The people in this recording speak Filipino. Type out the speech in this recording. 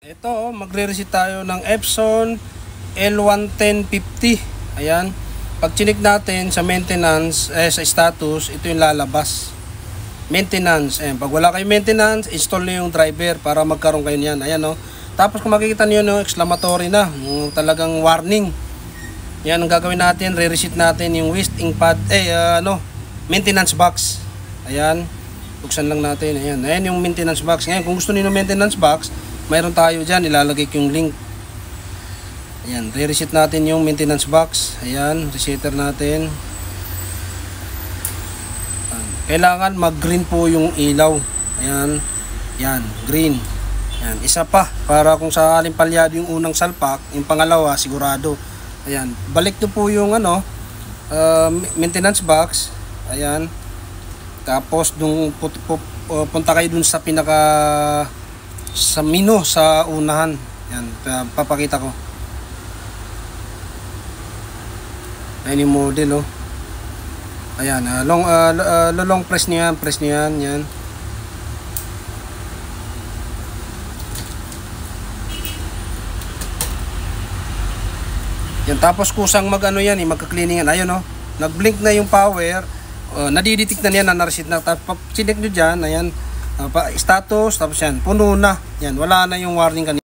Ito, magre-reset tayo ng Epson L11050. Ayan. Pag chinik natin sa maintenance, sa status, ito yung lalabas. Maintenance. Ayan. Pag wala kayong maintenance, install nyo yung driver para magkaroon kayo niyan. Ayan, no? Tapos kung makikita nyo yung exclamatory na, yung talagang warning. Yan ang gagawin natin, re-reset natin yung waste ink pad, maintenance box. Ayan. Buksan lang natin. Ayan. Ayan yung maintenance box. Ngayon, kung gusto niyo ng maintenance box, mayroon tayo dyan, ilalagay ko yung link. Ayan, re-reset natin yung maintenance box. Ayan, resetter natin. Ayan. Kailangan mag-green po yung ilaw. Ayan, yan, green. Ayan, isa pa, para kung sakaling palyado yung unang salpak, yung pangalawa, sigurado. Ayan, balik nyo po yung maintenance box. Ayan, tapos punta kayo dun sa sa menu sa unahan. Yan, papakita ko. Ayan yung model, oh. Ayan, long press niyo yan, yan. Yan, tapos kusang magka-cleaning yan. Ayun, oh. Nag-blink na yung power. Nadidetect na yan na na-reset na. Tapos chinek nyo dyan, ayan. Status, tapos yan, puno na. Yan, wala na yung warning kanina.